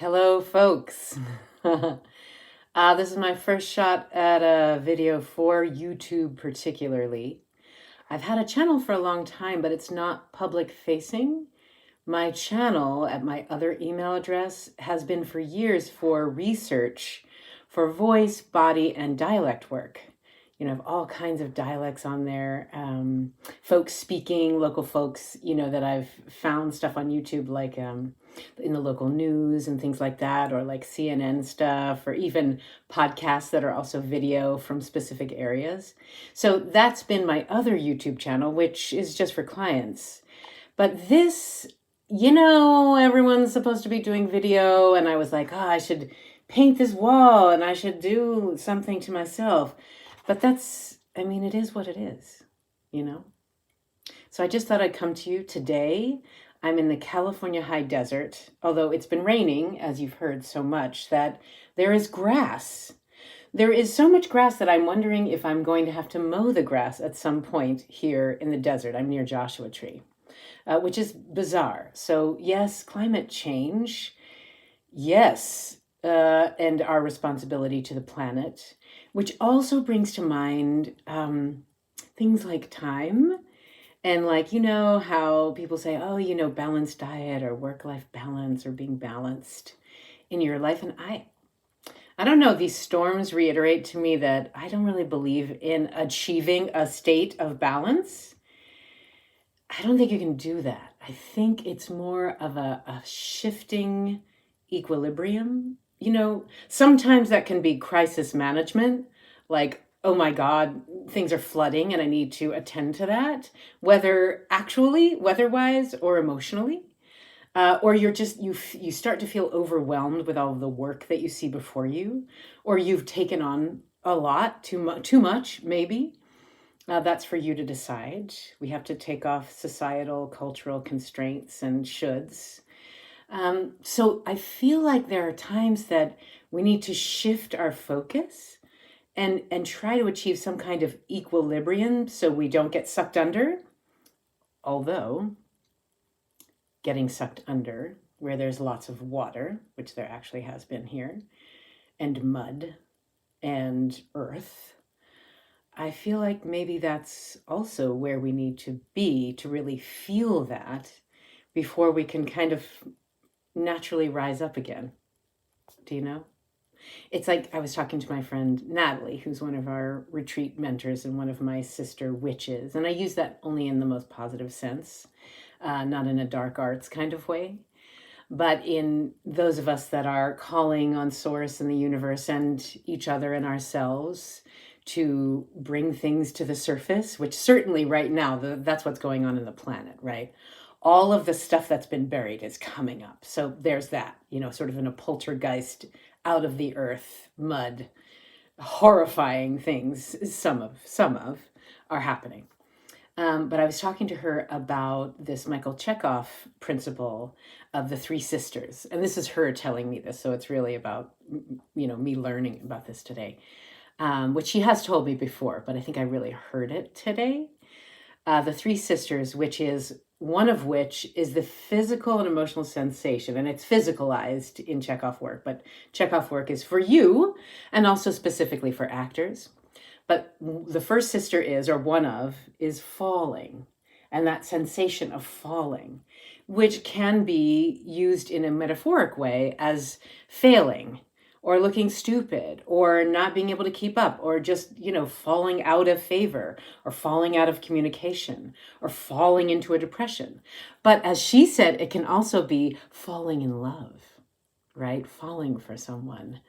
Hello, folks. This is my first shot at a video for YouTube, particularly. I've had a channel for a long time, but it's not public facing. My channel at my other email address has been for years for research for voice, body, and dialect work. I have all kinds of dialects on there. Folks speaking, local folks, that I've found stuff on YouTube, like in the local news and things like that, or like CNN stuff, or even podcasts that are also video from specific areas. So that's been my other YouTube channel, which is just for clients. But this, everyone's supposed to be doing video, and I was like, I should paint this wall and I should do something to myself. But it is what it is, you know? So I just thought I'd come to you today. I'm in the California high desert, although it's been raining, as you've heard so much, that there is grass. There is so much grass that I'm wondering if I'm going to have to mow the grass at some point here in the desert. I'm near Joshua Tree, which is bizarre. So yes, climate change, yes, and our responsibility to the planet, which also brings to mind things like time. And how people say, balanced diet or work-life balance or being balanced in your life. And I don't know, these storms reiterate to me that I don't really believe in achieving a state of balance. I don't think you can do that. I think it's more of a shifting equilibrium. Sometimes that can be crisis management, like, oh my God, things are flooding and I need to attend to that, whether actually weather-wise or emotionally. Or you start to feel overwhelmed with all of the work that you see before you, or you've taken on a lot, too much, maybe. That's for you to decide. We have to take off societal, cultural constraints and shoulds. So I feel like there are times that we need to shift our focus and try to achieve some kind of equilibrium so we don't get sucked under. Although getting sucked under where there's lots of water, which there actually has been here, and mud and earth, I feel like maybe that's also where we need to be to really feel that before we can kind of naturally rise up again. Do you know? It's like I was talking to my friend Natalie, who's one of our retreat mentors and one of my sister witches. And I use that only in the most positive sense, not in a dark arts kind of way, but in those of us that are calling on Source and the universe and each other and ourselves to bring things to the surface, which certainly right now, that's what's going on in the planet, right? All of the stuff that's been buried is coming up. So there's that, sort of in a poltergeist out of the earth, mud, horrifying things, some of are happening. But I was talking to her about this Michael Chekhov principle of the three sisters. And this is her telling me this. So it's really about, me learning about this today, which she has told me before, but I think I really heard it today. The three sisters, one of which is the physical and emotional sensation, and it's physicalized in Chekhov work, but Chekhov work is for you and also specifically for actors. But the first sister is falling, and that sensation of falling, which can be used in a metaphoric way as failing, or looking stupid, or not being able to keep up, or just, falling out of favor, or falling out of communication, or falling into a depression. But as she said, it can also be falling in love, right? Falling for someone,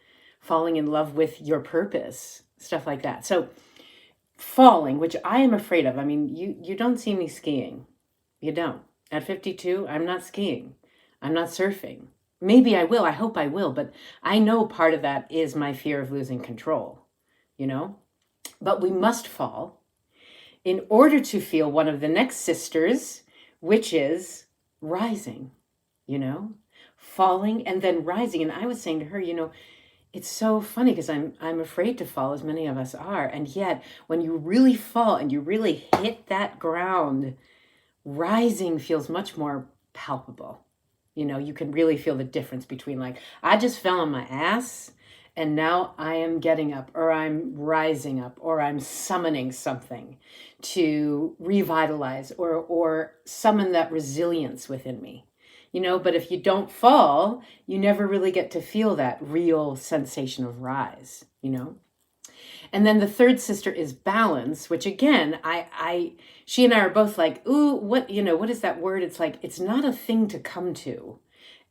falling in love with your purpose, stuff like that. So falling, which I am afraid of. I mean, you don't see me skiing. You don't. At 52, I'm not skiing. I'm not surfing. Maybe I will. I hope I will. But I know part of that is my fear of losing control, But we must fall in order to feel one of the next sisters, which is rising, falling and then rising. And I was saying to her, it's so funny because I'm afraid to fall, as many of us are. And yet, when you really fall and you really hit that ground, rising feels much more palpable. You know, you can really feel the difference between like, I just fell on my ass and now I am getting up, or I'm rising up, or I'm summoning something to revitalize or summon that resilience within me. You know, but if you don't fall, you never really get to feel that real sensation of rise, you know? And then the third sister is balance, which again, she and I are both like, ooh, what, you know, what is that word? It's like, it's not a thing to come to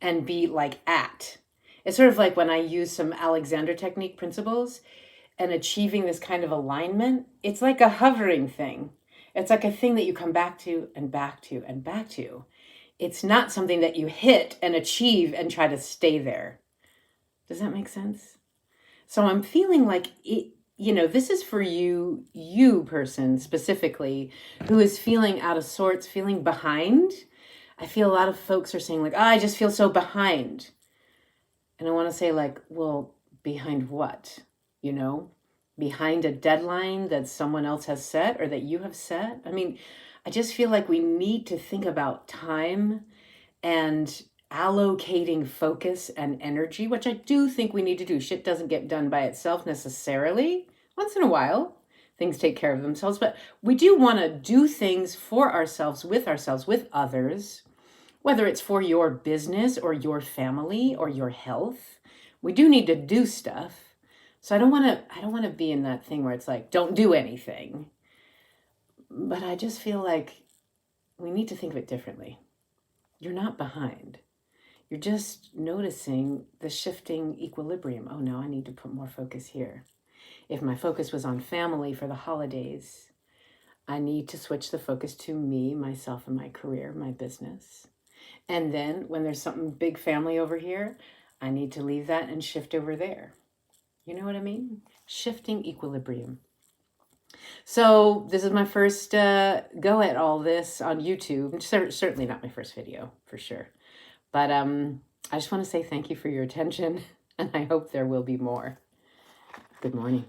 and be like at. It's sort of like when I use some Alexander technique principles and achieving this kind of alignment, it's like a hovering thing. It's like a thing that you come back to and back to and back to. It's not something that you hit and achieve and try to stay there. Does that make sense? So I'm feeling like it, you know, this is for you person specifically, who is feeling out of sorts, feeling behind. I feel a lot of folks are saying like, oh, I just feel so behind. And I want to say like, well, behind what? You know, behind a deadline that someone else has set or that you have set. I mean, I just feel like we need to think about time and allocating focus and energy, which I do think we need to do. Shit doesn't get done by itself necessarily. Once in a while, things take care of themselves, but we do want to do things for ourselves, with others, whether it's for your business or your family or your health. We do need to do stuff. So I don't want to be in that thing where it's like, don't do anything. But I just feel like we need to think of it differently. You're not behind. You're just noticing the shifting equilibrium. Oh no, I need to put more focus here. If my focus was on family for the holidays, I need to switch the focus to me, myself, and my career, my business. And then when there's something big family over here, I need to leave that and shift over there. You know what I mean? Shifting equilibrium. So this is my first go at all this on YouTube. Certainly not my first video, for sure. But I just want to say thank you for your attention, and I hope there will be more. Good morning.